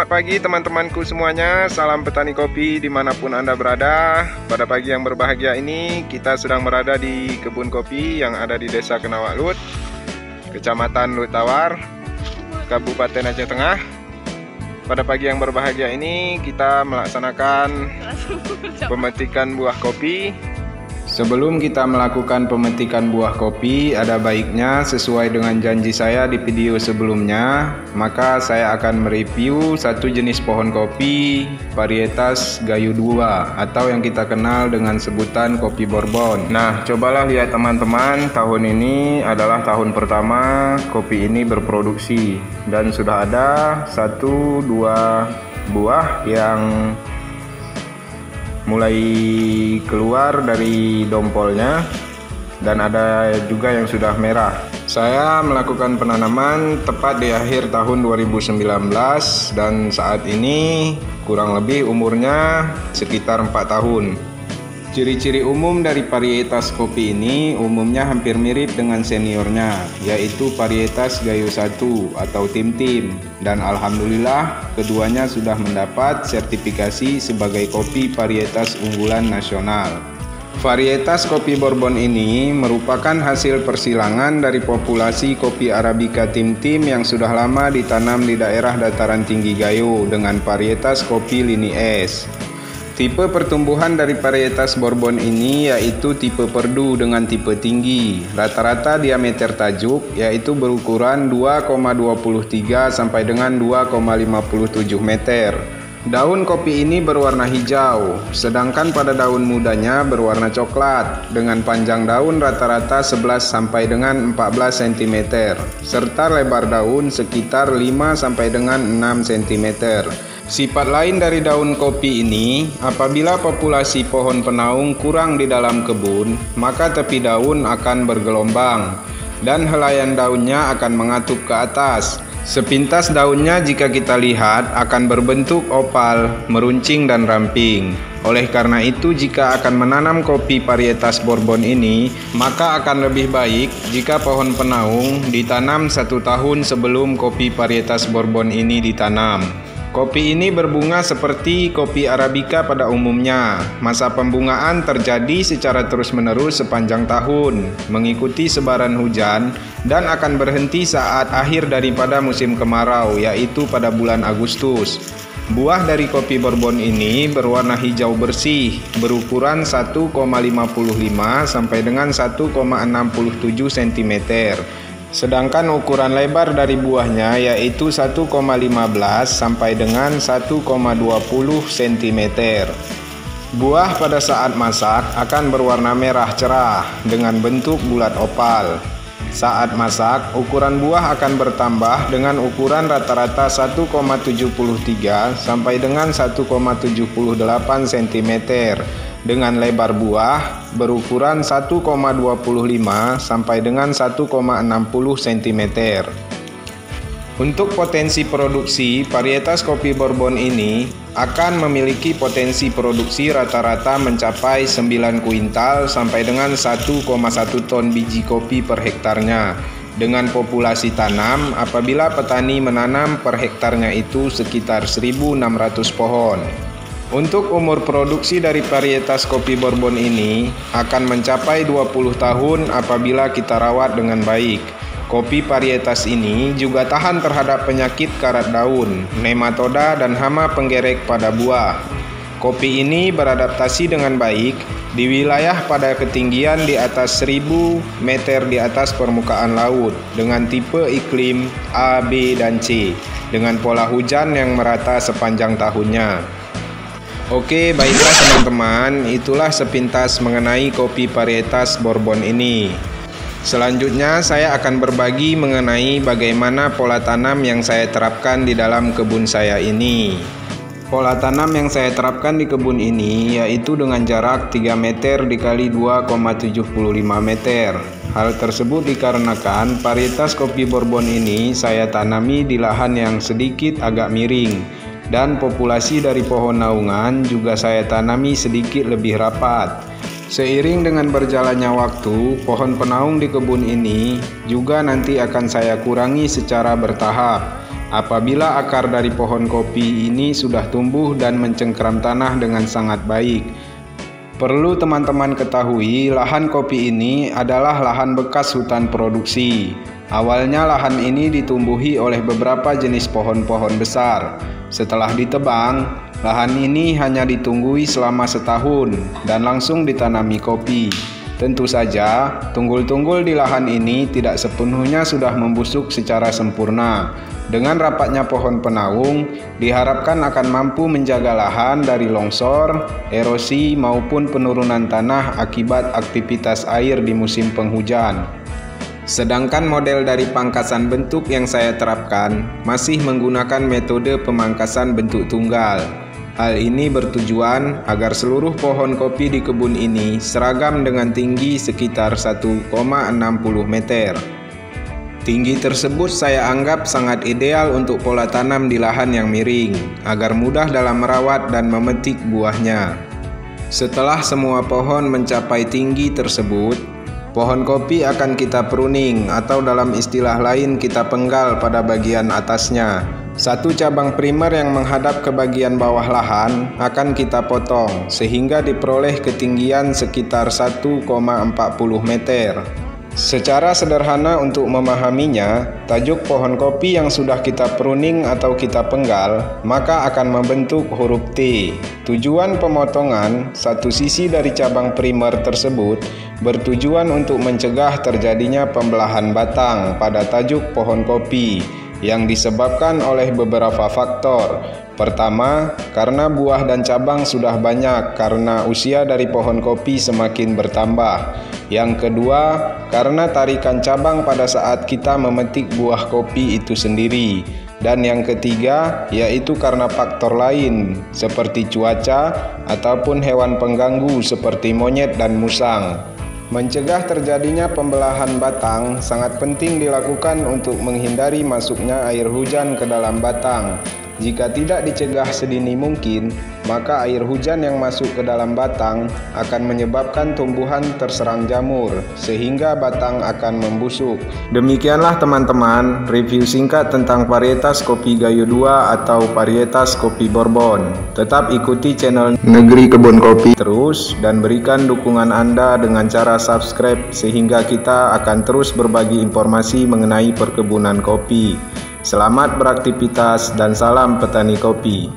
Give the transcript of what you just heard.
Selamat pagi teman-temanku semuanya, salam petani kopi dimanapun Anda berada. Pada pagi yang berbahagia ini, kita sedang berada di kebun kopi yang ada di Desa Kenawak Lut, Kecamatan Lut Tawar, Kabupaten Aceh Tengah. Pada pagi yang berbahagia ini, kita melaksanakan pemetikan buah kopi. Sebelum kita melakukan pemetikan buah kopi, ada baiknya sesuai dengan janji saya di video sebelumnya, maka saya akan mereview satu jenis pohon kopi varietas Gayo 2 atau yang kita kenal dengan sebutan kopi Bourbon. Nah, cobalah lihat teman-teman, tahun ini adalah tahun pertama kopi ini berproduksi dan sudah ada 1-2 buah yang mulai keluar dari dompolnya dan ada juga yang sudah merah. Saya melakukan penanaman tepat di akhir tahun 2019 dan saat ini kurang lebih umurnya sekitar 4 tahun. Ciri-ciri umum dari varietas kopi ini umumnya hampir mirip dengan seniornya, yaitu varietas Gayo 1 atau Tim-Tim, dan alhamdulillah keduanya sudah mendapat sertifikasi sebagai kopi varietas unggulan nasional. Varietas kopi Bourbon ini merupakan hasil persilangan dari populasi kopi Arabica Tim-Tim yang sudah lama ditanam di daerah dataran tinggi Gayo dengan varietas kopi lini S. Tipe pertumbuhan dari varietas Bourbon ini yaitu tipe perdu dengan tipe tinggi. Rata-rata diameter tajuk yaitu berukuran 2,23 sampai dengan 2,57 meter. Daun kopi ini berwarna hijau, sedangkan pada daun mudanya berwarna coklat dengan panjang daun rata-rata 11 sampai dengan 14 cm serta lebar daun sekitar 5 sampai dengan 6 cm. Sifat lain dari daun kopi ini, apabila populasi pohon penaung kurang di dalam kebun, maka tepi daun akan bergelombang dan helaian daunnya akan mengatup ke atas. Sepintas daunnya jika kita lihat akan berbentuk opal, meruncing dan ramping. Oleh karena itu, jika akan menanam kopi varietas Bourbon ini, maka akan lebih baik jika pohon penaung ditanam 1 tahun sebelum kopi varietas Bourbon ini ditanam. Kopi ini berbunga seperti kopi Arabica pada umumnya. Masa pembungaan terjadi secara terus-menerus sepanjang tahun, mengikuti sebaran hujan, dan akan berhenti saat akhir daripada musim kemarau, yaitu pada bulan Agustus. Buah dari kopi Bourbon ini berwarna hijau bersih, berukuran 1,55 sampai dengan 1,67 cm. Sedangkan ukuran lebar dari buahnya yaitu 1,15 sampai dengan 1,20 cm. Buah pada saat masak akan berwarna merah cerah dengan bentuk bulat opal. Saat masak, ukuran buah akan bertambah dengan ukuran rata-rata 1,73 sampai dengan 1,78 cm. Dengan lebar buah berukuran 1,25 sampai dengan 1,60 cm. Untuk potensi produksi, varietas kopi Bourbon ini akan memiliki potensi produksi rata-rata mencapai 9 kuintal sampai dengan 1,1 ton biji kopi per hektarnya. Dengan populasi tanam, apabila petani menanam per hektarnya itu sekitar 1.600 pohon. Untuk umur produksi dari varietas kopi Bourbon ini akan mencapai 20 tahun apabila kita rawat dengan baik. Kopi varietas ini juga tahan terhadap penyakit karat daun, nematoda, dan hama penggerek pada buah. Kopi ini beradaptasi dengan baik di wilayah pada ketinggian di atas 1.000 meter di atas permukaan laut dengan tipe iklim A, B, dan C dengan pola hujan yang merata sepanjang tahunnya. Oke, baiklah teman-teman, itulah sepintas mengenai kopi varietas Bourbon ini. Selanjutnya saya akan berbagi mengenai bagaimana pola tanam yang saya terapkan di dalam kebun saya ini. Pola tanam yang saya terapkan di kebun ini yaitu dengan jarak 3 meter dikali 2,75 meter. Hal tersebut dikarenakan varietas kopi Bourbon ini saya tanami di lahan yang sedikit agak miring. Dan populasi dari pohon naungan juga saya tanami sedikit lebih rapat. Seiring dengan berjalannya waktu, pohon penaung di kebun ini juga nanti akan saya kurangi secara bertahap. apabila akar dari pohon kopi ini sudah tumbuh dan mencengkeram tanah dengan sangat baik. Perlu teman-teman ketahui, lahan kopi ini adalah lahan bekas hutan produksi. Awalnya lahan ini ditumbuhi oleh beberapa jenis pohon-pohon besar. Setelah ditebang, lahan ini hanya ditunggui selama setahun dan langsung ditanami kopi. Tentu saja, tunggul-tunggul di lahan ini tidak sepenuhnya sudah membusuk secara sempurna. Dengan rapatnya pohon penaung, diharapkan akan mampu menjaga lahan dari longsor, erosi, maupun penurunan tanah akibat aktivitas air di musim penghujan. Sedangkan model dari pangkasan bentuk yang saya terapkan masih menggunakan metode pemangkasan bentuk tunggal. Hal ini bertujuan agar seluruh pohon kopi di kebun ini seragam dengan tinggi sekitar 1,60 meter. Tinggi tersebut saya anggap sangat ideal untuk pola tanam di lahan yang miring, agar mudah dalam merawat dan memetik buahnya. Setelah semua pohon mencapai tinggi tersebut, pohon kopi akan kita pruning atau dalam istilah lain kita penggal pada bagian atasnya. Satu cabang primer yang menghadap ke bagian bawah lahan akan kita potong sehingga diperoleh ketinggian sekitar 1,40 meter. Secara sederhana untuk memahaminya, tajuk pohon kopi yang sudah kita pruning atau kita penggal maka akan membentuk huruf T. Tujuan pemotongan satu sisi dari cabang primer tersebut bertujuan untuk mencegah terjadinya pembelahan batang pada tajuk pohon kopi yang disebabkan oleh beberapa faktor. Pertama, karena buah dan cabang sudah banyak karena usia dari pohon kopi semakin bertambah. Yang kedua, karena tarikan cabang pada saat kita memetik buah kopi itu sendiri. Dan yang ketiga, yaitu karena faktor lain seperti cuaca ataupun hewan pengganggu seperti monyet dan musang. Mencegah terjadinya pembelahan batang sangat penting dilakukan untuk menghindari masuknya air hujan ke dalam batang. Jika tidak dicegah sedini mungkin, maka air hujan yang masuk ke dalam batang akan menyebabkan tumbuhan terserang jamur, sehingga batang akan membusuk. Demikianlah teman-teman, review singkat tentang varietas kopi Gayo 2 atau varietas kopi Bourbon. Tetap ikuti channel Negeri Kebun Kopi terus dan berikan dukungan Anda dengan cara subscribe, sehingga kita akan terus berbagi informasi mengenai perkebunan kopi. Selamat beraktivitas dan salam petani kopi.